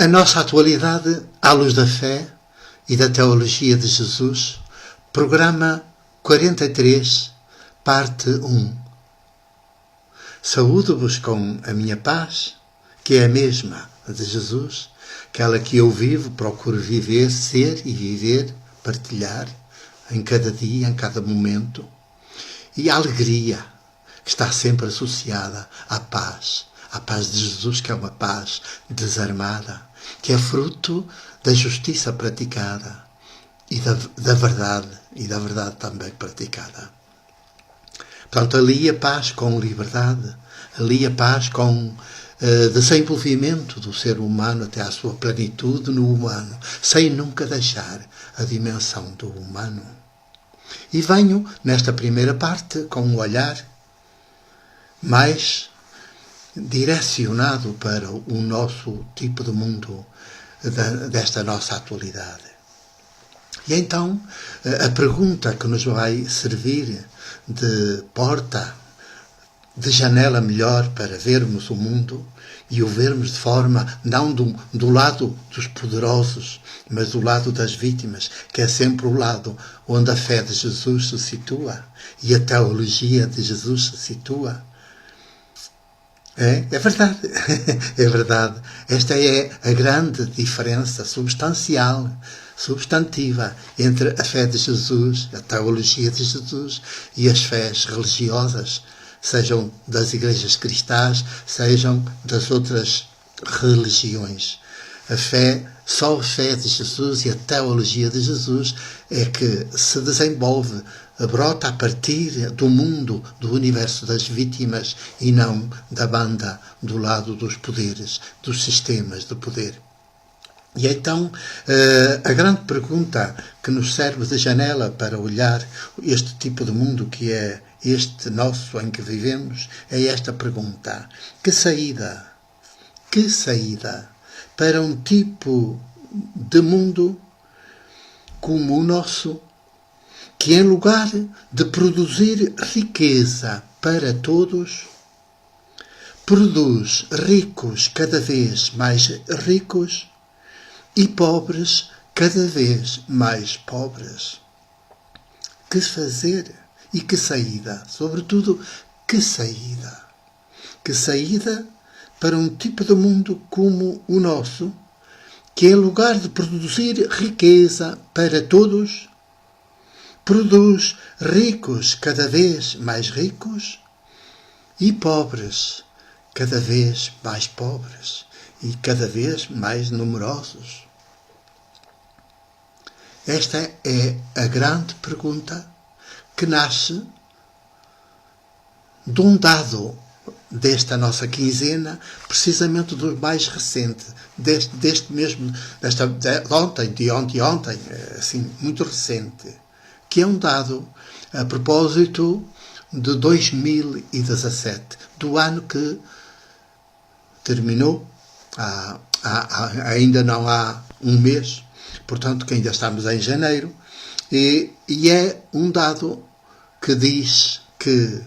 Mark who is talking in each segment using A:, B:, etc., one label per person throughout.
A: A nossa atualidade à luz da fé e da teologia de Jesus, programa 43, parte 1. Saúdo-vos com a minha paz, que é a mesma de Jesus, aquela que eu vivo, procuro viver, ser e viver, partilhar, em cada dia, em cada momento. E a alegria, que está sempre associada à paz de Jesus, que é uma paz desarmada, que é fruto da justiça praticada e da verdade também praticada. Portanto, ali a paz com liberdade, ali a paz com desenvolvimento do ser humano até à sua plenitude no humano, sem nunca deixar a dimensão do humano. E venho, nesta primeira parte, com um olhar mais direcionado para o nosso tipo de mundo desta nossa atualidade. E então, a pergunta que nos vai servir de porta, de janela melhor para vermos o mundo e o vermos de forma, não do lado dos poderosos, mas do lado das vítimas, que é sempre o lado onde a fé de Jesus se situa e a teologia de Jesus se situa. É verdade, é verdade. Esta é a grande diferença substantiva entre a fé de Jesus, a teologia de Jesus e as fés religiosas, sejam das igrejas cristãs, sejam das outras religiões. Só a fé de Jesus e a teologia de Jesus é que se desenvolve, brota a partir do mundo, do universo das vítimas e não da banda do lado dos poderes, dos sistemas de poder. E então, a grande pergunta que nos serve de janela para olhar este tipo de mundo que é este nosso em que vivemos, é esta pergunta: que saída para um tipo de mundo como o nosso, que em lugar de produzir riqueza para todos, produz ricos cada vez mais ricos e pobres cada vez mais pobres? Que fazer e que saída? Sobretudo, que saída? Que saída para um tipo de mundo como o nosso, que em lugar de produzir riqueza para todos, produz ricos cada vez mais ricos e pobres cada vez mais pobres e cada vez mais numerosos? Esta é a grande pergunta que nasce de um dado desta nossa quinzena, precisamente do mais recente, de ontem, assim, muito recente, que é um dado a propósito de 2017, do ano que terminou, ainda não há um mês, portanto que ainda estamos em janeiro, e é um dado que diz que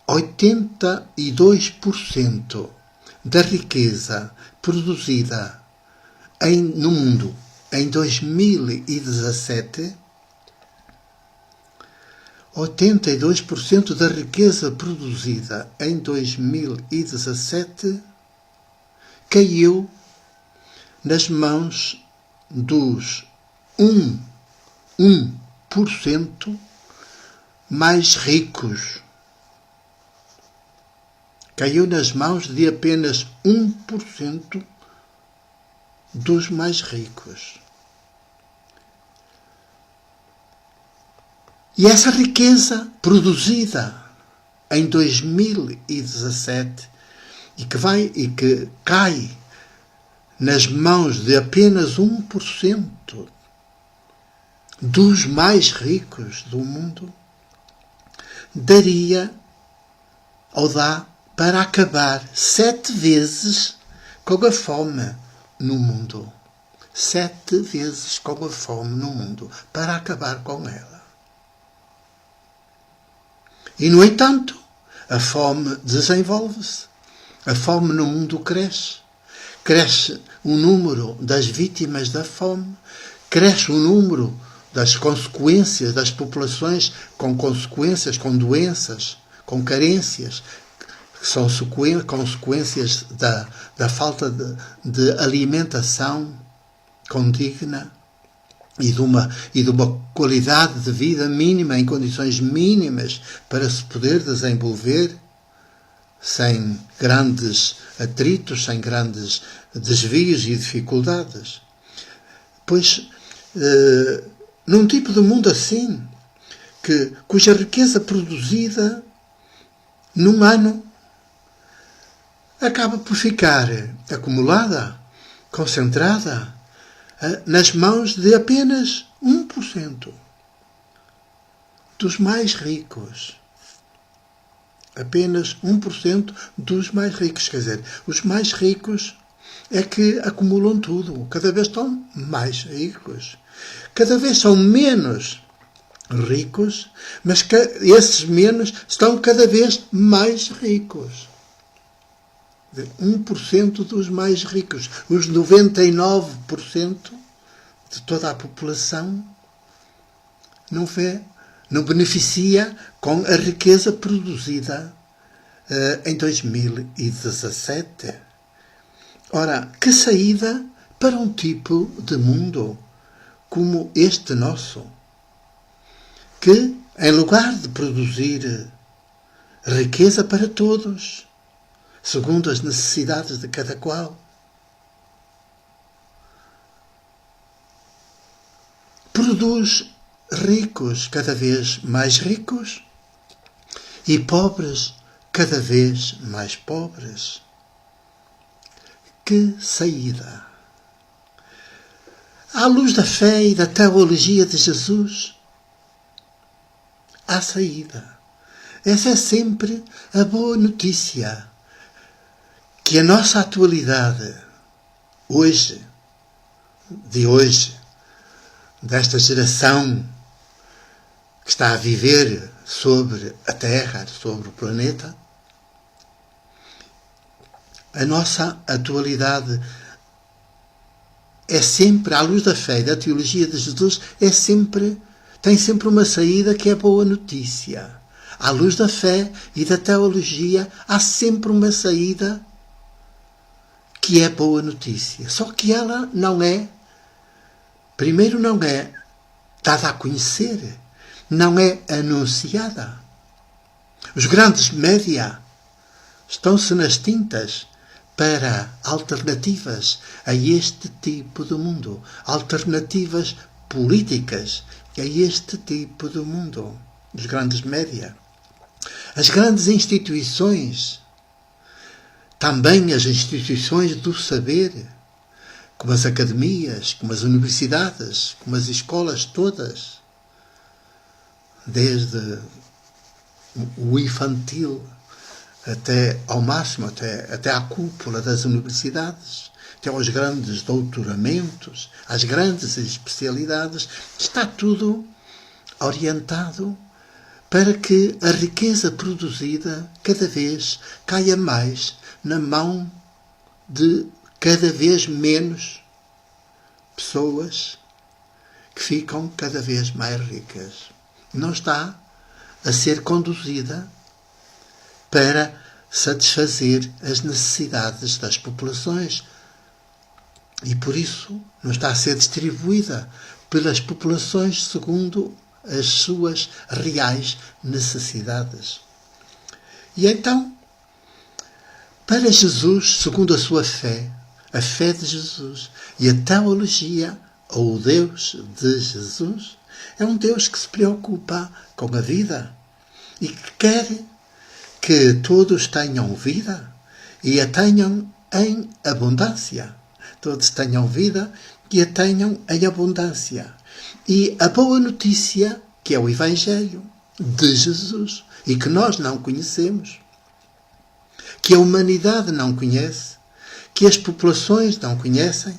A: 82% da riqueza produzida no mundo em 2017, 82% da riqueza produzida em 2017 caiu nas mãos dos 1% mais ricos. Caiu nas mãos de apenas 1% dos mais ricos. E essa riqueza produzida em 2017 e que cai nas mãos de apenas 1% dos mais ricos do mundo, daria ou dá para acabar 7 vezes com a fome no mundo. 7 vezes com a fome no mundo, para acabar com ela. E, no entanto, a fome desenvolve-se. A fome no mundo cresce. cresce o número das vítimas da fome, cresce o número das consequências das populações com consequências, com doenças, com carências, que são consequências da falta de alimentação condigna e de uma qualidade de vida mínima, em condições mínimas, para se poder desenvolver sem grandes atritos, sem grandes desvios e dificuldades. Pois, num tipo de mundo assim, cuja riqueza produzida num ano acaba por ficar acumulada, concentrada nas mãos de apenas 1% dos mais ricos. Apenas 1% dos mais ricos. Quer dizer, os mais ricos é que acumulam tudo. Cada vez estão mais ricos. Cada vez são menos ricos, mas esses menos estão cada vez mais ricos. 1% dos mais ricos. Os 99% de toda a população não beneficia com a riqueza produzida em 2017. Ora, que saída para um tipo de mundo como este nosso, que, em lugar de produzir riqueza para todos, segundo as necessidades de cada qual, produz ricos cada vez mais ricos e pobres cada vez mais pobres. Que saída! À luz da fé e da teologia de Jesus, há saída. Essa é sempre a boa notícia. Que a nossa atualidade, desta geração que está a viver sobre a Terra, sobre o planeta, a nossa atualidade é sempre, à luz da fé e da teologia de Jesus, tem sempre uma saída que é boa notícia. À luz da fé e da teologia, há sempre uma saída que é boa notícia. Só que ela não é dada a conhecer, não é anunciada. Os grandes média estão-se nas tintas para alternativas a este tipo de mundo, alternativas políticas a este tipo de mundo. Os grandes média. As grandes instituições, também as instituições do saber, como as academias, como as universidades, como as escolas todas, desde o infantil até ao máximo, até à cúpula das universidades, até aos grandes doutoramentos, às grandes especialidades, está tudo orientado para que a riqueza produzida cada vez caia mais na mão de cada vez menos pessoas que ficam cada vez mais ricas. Não está a ser conduzida para satisfazer as necessidades das populações e, por isso, não está a ser distribuída pelas populações segundo as suas reais necessidades. E então, para Jesus, segundo a sua fé, a fé de Jesus e a teologia, ou o Deus de Jesus, é um Deus que se preocupa com a vida e que quer que todos tenham vida e a tenham em abundância. Todos tenham vida e a tenham em abundância. E a boa notícia, que é o Evangelho de Jesus, e que nós não conhecemos, que a humanidade não conhece, que as populações não conhecem,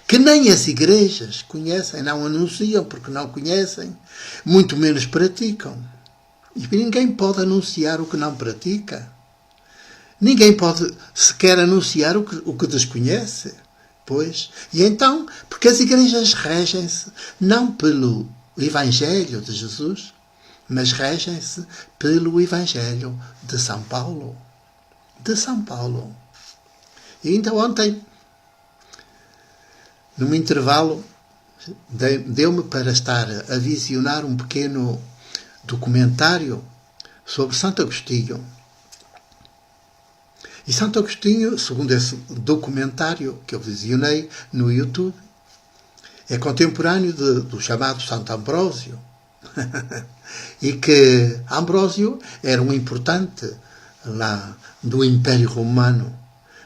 A: que nem as igrejas conhecem, não anunciam porque não conhecem, muito menos praticam. E ninguém pode anunciar o que não pratica. Ninguém pode sequer anunciar o que desconhece. Pois, e então, porque as igrejas regem-se não pelo Evangelho de Jesus, mas regem-se pelo Evangelho de São Paulo. De São Paulo. E ainda ontem, num intervalo, deu-me para estar a visionar um pequeno documentário sobre Santo Agostinho. E Santo Agostinho, segundo esse documentário que eu visionei no YouTube, é contemporâneo do chamado Santo Ambrósio. E que Ambrósio era um importante lá do Império Romano,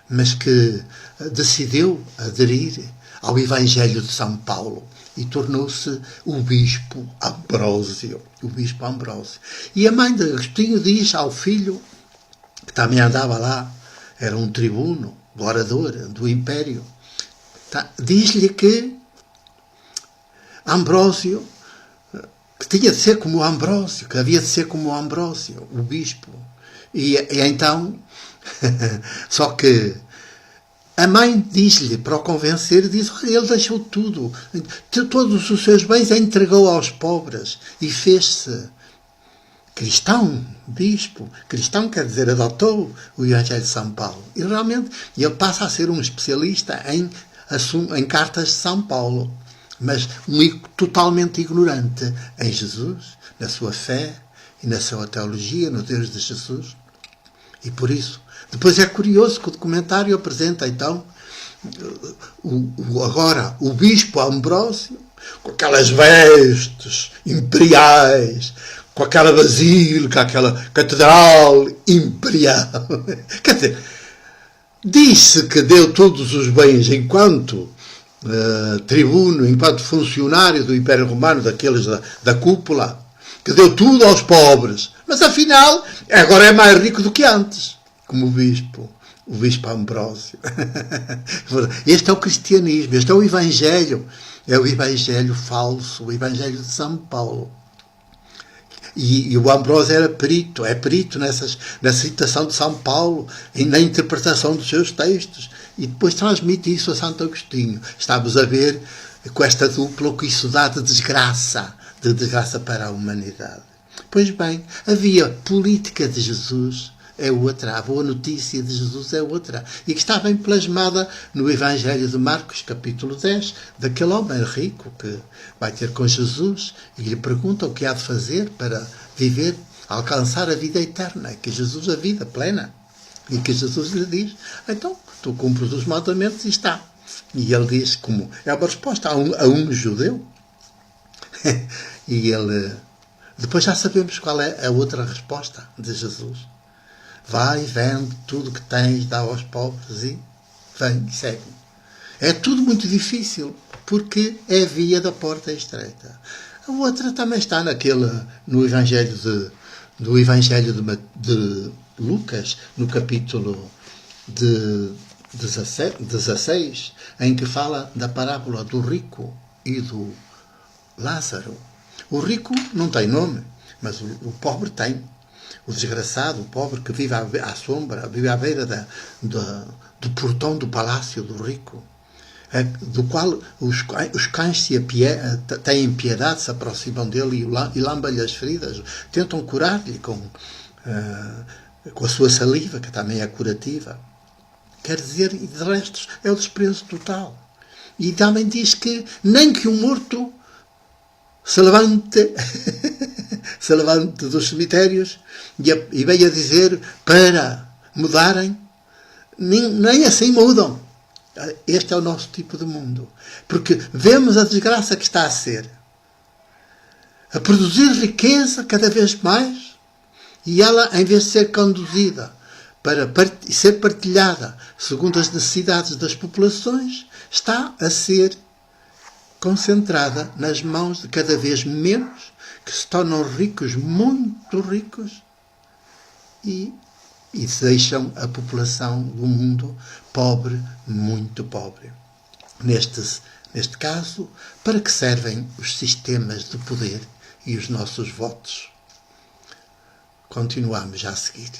A: mas que decidiu aderir ao Evangelho de São Paulo e tornou-se o Bispo Ambrósio. O Bispo Ambrósio. E a mãe de Agostinho diz ao filho, que também andava lá, era um tribuno, orador do Império, diz-lhe que Ambrósio, que tinha de ser como Ambrósio, que havia de ser como Ambrósio, o bispo. E então, só que a mãe diz-lhe, para o convencer, diz, olha, ele deixou tudo, todos os seus bens entregou aos pobres e fez-se cristão, bispo. Cristão quer dizer, adotou o Evangelho de São Paulo. E realmente ele passa a ser um especialista em cartas de São Paulo, mas totalmente ignorante em Jesus, na sua fé e na sua teologia, no Deus de Jesus. E por isso, depois é curioso que o documentário apresenta então agora o bispo Ambrósio com aquelas vestes imperiais, com aquela basílica, aquela catedral imperial. Quer dizer, disse que deu todos os bens enquanto tribuno, enquanto funcionário do Império Romano, daqueles da cúpula, que deu tudo aos pobres, mas afinal agora é mais rico do que antes, como o bispo Ambrósio. Este é o cristianismo, este é o Evangelho falso, o Evangelho de São Paulo. E o Ambrósio é perito na citação de São Paulo e na interpretação dos seus textos. E depois transmite isso a Santo Agostinho. Estamos a ver com esta dupla o que isso dá de desgraça para a humanidade. Pois bem, havia política de Jesus, é outra, a boa notícia de Jesus é outra, e que está bem plasmada no Evangelho de Marcos, capítulo 10, daquele homem rico que vai ter com Jesus e lhe pergunta o que há de fazer para viver, alcançar a vida eterna, que Jesus a vida plena. E que Jesus lhe diz, então, tu cumpres os mandamentos e está. E ele diz, como é uma resposta a um judeu. E ele, depois já sabemos qual é a outra resposta de Jesus. Vai, vende tudo que tens, dá aos pobres e vem, segue. É tudo muito difícil, porque é a via da porta estreita. A outra também está no Evangelho de Lucas, no capítulo 16, em que fala da parábola do rico e do Lázaro. O rico não tem nome, mas o pobre tem. O desgraçado, o pobre que vive à sombra, vive à beira do portão do palácio do rico, do qual os cães têm piedade, se aproximam dele e lambem-lhe as feridas, tentam curar-lhe com a sua saliva, que também é curativa. Quer dizer, e de resto, é o desprezo total. E também diz que nem que um morto se levante dos cemitérios e venha dizer para mudarem, nem assim mudam. Este é o nosso tipo de mundo. Porque vemos a desgraça que está a ser. A produzir riqueza cada vez mais, e ela, em vez de ser conduzida para ser partilhada segundo as necessidades das populações, está a ser concentrada nas mãos de cada vez menos, que se tornam ricos, muito ricos, e deixam a população do mundo pobre, muito pobre. Neste caso, para que servem os sistemas de poder e os nossos votos? Continuamos já a seguir.